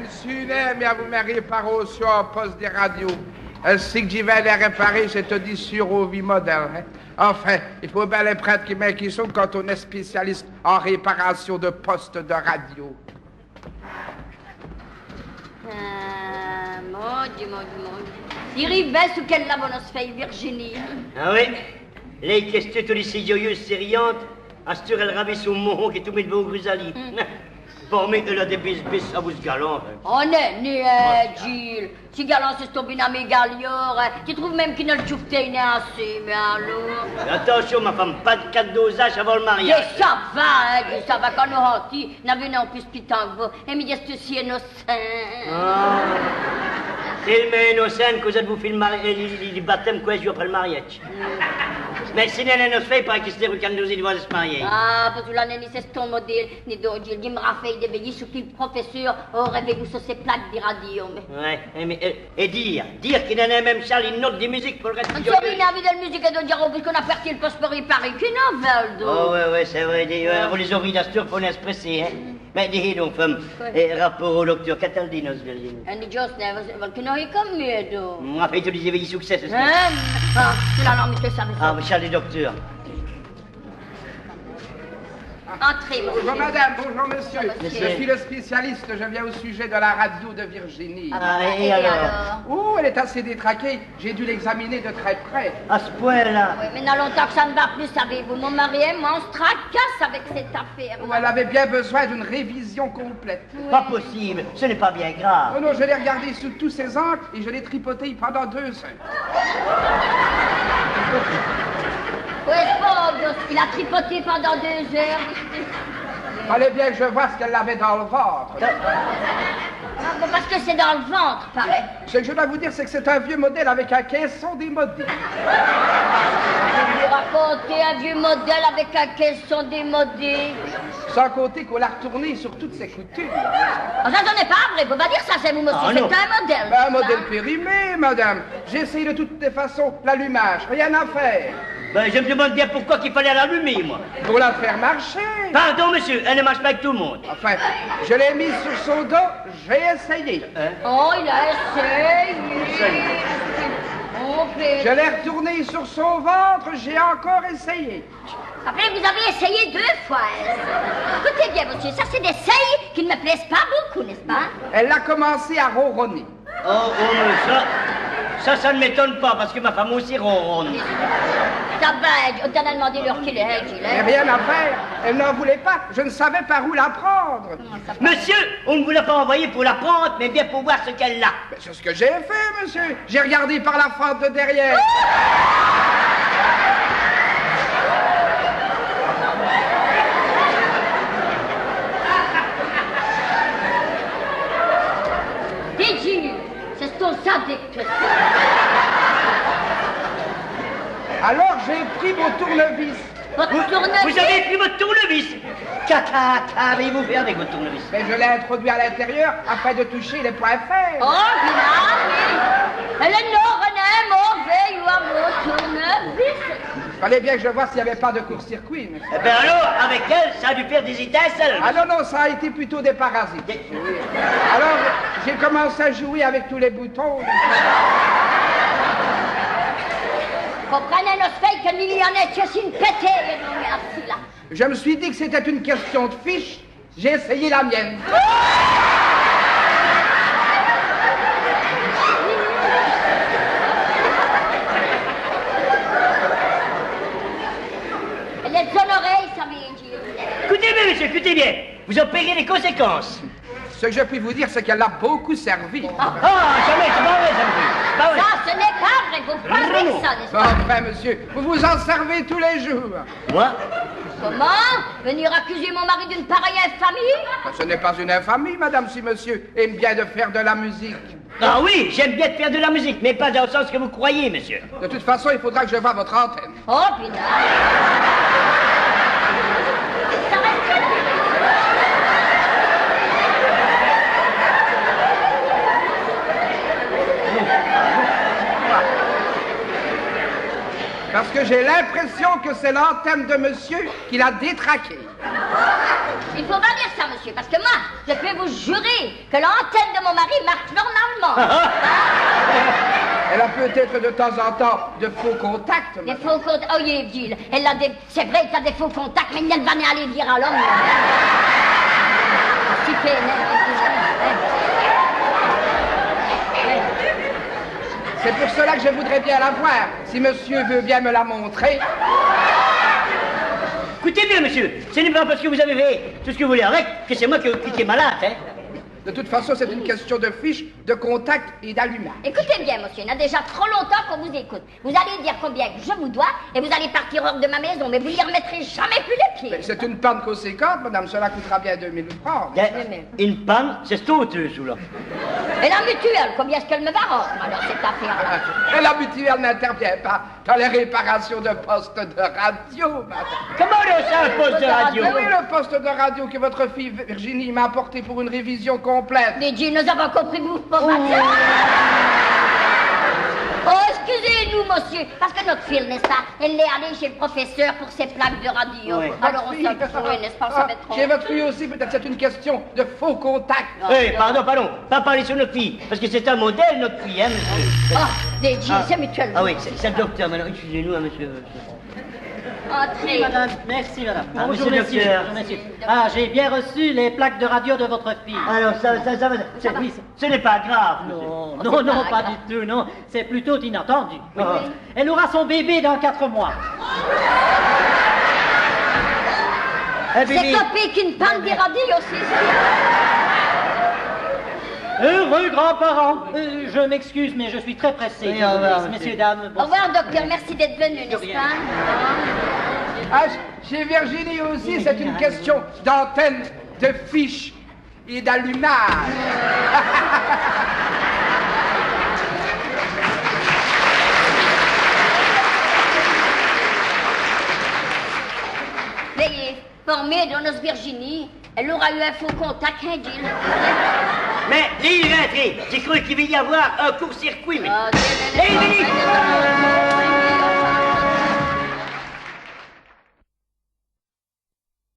suis une mais vous me réparer aussi au poste des radios. Si que j'y vais les réparer, c'est te dit sur au vie modèle. Hein? Enfin, il faut bien les prêtres qui sont quand on est spécialiste en réparation de postes de radio. Mon Dieu. Il rivait sous quelle lavonosphère, Virginie. Ah oui? Les questions de lycée joyeuse, sériante, asture elle rabais son mohon qui tout met devant Grusali. Bon, mais elle a des bis à vous galant. On est né, Gilles. Si galant, c'est ton binami Galior. Tu trouves même qu'il ne le trouve pas assez, mais alors. Attention, ma femme, pas de cas de dosage avant le mariage. Et ça va, ça va quand nous hâtis. N'avons en plus pitant que vous. Et mais est aussi innocent. Tellement innocent que vous êtes vous filmer les baptêmes quoi jour après le mariage. Mais si n'est pas fait, pas qu'il se déroule nous devant se marier. Ah, parce que là, c'est ton modèle. Ni donc, il me raffaille des veillées sur qui le professeur aurait vu sur ses plaques de radio. Ouais, et dire qu'il en a même Charles une note de musique pour le reste du jour. On a vu de la musique et de dire qu'on a perdu le poste pour y Paris. Qui n'en veut, donc? Oh, ouais, c'est vrai. Vous les oreilles d'Astur pour l'expresser, hein. Mais dis donc, femme, rapport au docteur, qu'a-t-elle dit, nos Virginie? Elle dit juste, vous n'aurez comme mieux, donc. Moi, fait, tu disais veillées succès, c'est ça? Ah, c'est la langue, monsieur Sam. Ah, Charles, docteur. Entrez, monsieur. Bonjour madame, bonjour monsieur. Je suis le spécialiste, je viens au sujet de la radio de Virginie. Ah, et alors? Oh, elle est assez détraquée, j'ai dû l'examiner de très près. À ce point-là? Oui, mais n'a longtemps que ça ne va plus, savez-vous. Mon mari et moi, on se tracasse avec cette affaire. Oh, elle avait bien besoin d'une révision complète. Oui. Pas possible, ce n'est pas bien grave. Oh non, je l'ai regardé sous tous ses angles et je l'ai tripoté pendant 2 heures. Oui, pauvre, il a tripoté pendant 2 heures. Fallait bien que je vois ce qu'elle avait dans le ventre. Ah, bon, parce que c'est dans le ventre, pareil. Ce que je dois vous dire, c'est que c'est un vieux modèle avec un caisson démodé. Vous racontez un vieux modèle avec un caisson démodé. Sans compter qu'on l'a retourné sur toutes ses coutures. Ah, ça, ce n'est pas vrai. Faut pas dire ça, c'est vous, monsieur. C'est un modèle. Ben, un modèle périmé, madame. J'ai essayé de toutes les façons l'allumage. Rien à faire. Ben, je me demande bien pourquoi qu'il fallait l'allumer, moi. Pour la faire marcher. Pardon, monsieur, elle ne marche pas avec tout le monde. Enfin, je l'ai mise sur son dos, j'ai essayé. Hein? Oh, il a essayé. Je l'ai retourné sur son ventre, j'ai encore essayé. Après, vous avez essayé 2 fois. Écoutez bien, monsieur, ça c'est des essais qui ne me plaisent pas beaucoup, n'est-ce pas? Elle a commencé à ronronner. Oh, ça ne m'étonne pas, parce que ma femme aussi ronronne. Ça va, on t'a demandé l'heure qu'il est, Gilles. Mais rien à faire, elle n'en voulait pas, je ne savais par où la prendre. Monsieur, on ne vous l'a pas envoyé pour la prendre, mais bien pour voir ce qu'elle a. C'est ce que j'ai fait, monsieur. J'ai regardé par la fente de derrière. Dis, Gilles, c'est ton sadique que Alors j'ai pris mon tournevis. Vous avez pris votre tournevis? Qu'avez-vous fait avec votre tournevis? Mais je l'ai introduit à l'intérieur afin de toucher les points faibles. Oh, bien, elle est non, mauvais, ou à mon tournevis. Fallait bien que je vois s'il n'y avait pas de court-circuit. Mais... Eh bien alors, avec elle, ça a dû faire des étincelles. Ah non, ça a été plutôt des parasites. Alors, j'ai commencé à jouer avec tous les boutons. Comprenez notre fait que millionnaire, tu es une pétée, non, merci, là. Je me suis dit que c'était une question de fiche. J'ai essayé la mienne. Elle est de son oreille, ça m'est dit. Écoutez bien, monsieur, écoutez bien. Vous en payerez les conséquences. Ce que je puis vous dire, c'est qu'elle a beaucoup servi. Ah, jamais, c'est pas vrai, ça me dit. Ça, ce n'est pas vrai, vous parlez ça, n'est-ce pas? Enfin, monsieur, vous vous en servez tous les jours. Moi? Comment? Venir accuser mon mari d'une pareille infamie? Ce n'est pas une infamie, madame, si monsieur aime bien de faire de la musique. Ah oui, j'aime bien de faire de la musique, mais pas dans le sens que vous croyez, monsieur. De toute façon, il faudra que je voie votre antenne. Oh, putain! Ça reste... Parce que j'ai l'impression que c'est l'antenne de monsieur qui l'a détraqué. Il faut pas dire ça, monsieur, parce que moi, je peux vous jurer que l'antenne de mon mari marche normalement. Elle a peut-être de temps en temps de faux contacts. Des faux contacts. Oh, il est dit. Elle a des... C'est vrai qu'elle a des faux contacts, mais elle va aller dire à l'homme. Si c'est pour cela que je voudrais bien la voir. Si monsieur veut bien me la montrer. Écoutez bien, monsieur, ce n'est pas parce que vous avez fait tout ce que vous voulez avec que c'est moi qui est malade, hein. De toute façon, c'est une question de fiche, de contact et d'allumage. Écoutez bien, monsieur, il y en a déjà trop longtemps qu'on vous écoute. Vous allez dire combien je vous dois et vous allez partir hors de ma maison, mais vous n'y remettrez jamais plus les pieds. C'est une panne conséquente, madame, cela coûtera bien 2000 francs. Une panne, c'est sauteuse, là. Et la mutuelle, combien est-ce qu'elle me va rendre, alors, cette affaire-là? Et la mutuelle n'intervient pas dans les réparations de postes de radio, madame. Comment ça, un poste de radio? Oui, le poste de radio que votre fille Virginie m'a apporté pour une révision complète. Mais Dieu, nous avons compris que vous formatez. Oh, excusez-nous, monsieur, parce que notre fille, n'est-ce pas, elle est allée chez le professeur pour ses plaques de radio. Oui. Alors on s'en fout, n'est-ce pas, ça va être trop. Chez votre fille aussi, peut-être c'est une question de faux contact. Oui, pardon, pas parler sur notre fille, parce que c'est un modèle, notre fille, hein, monsieur. Oh, des Dieu, c'est mutuel. Ah oui, c'est le docteur, maintenant, excusez-nous, hein, monsieur. Entrez. Madame, merci madame. Ah, Bonjour monsieur le messieurs. docteur. Bonjour, messieurs. Ah, j'ai bien reçu les plaques de radio de votre fille. Alors, ce n'est pas grave, Non, monsieur. non, pas du tout, non. C'est plutôt inattendu. Oui. Ah. Elle aura son bébé dans 4 mois. Eh, C'est bébé, copé qu'une panne des radios aussi, Heureux grands-parents. Je m'excuse, mais je suis très pressé. Oui, au revoir, monsieur. Messieurs, dames, Au revoir, docteur, merci d'être venu, n'est-ce rien. pas? Ah, chez Virginie aussi, c'est une question d'antenne, de fiche et d'allumage. Veuillez former dans notre Virginie, elle aura eu un faux contact, hein, Gilles? mais il est rentré. J'ai cru qu'il va y avoir un court-circuit, mais... Oh, Dieu, Hey, Denis!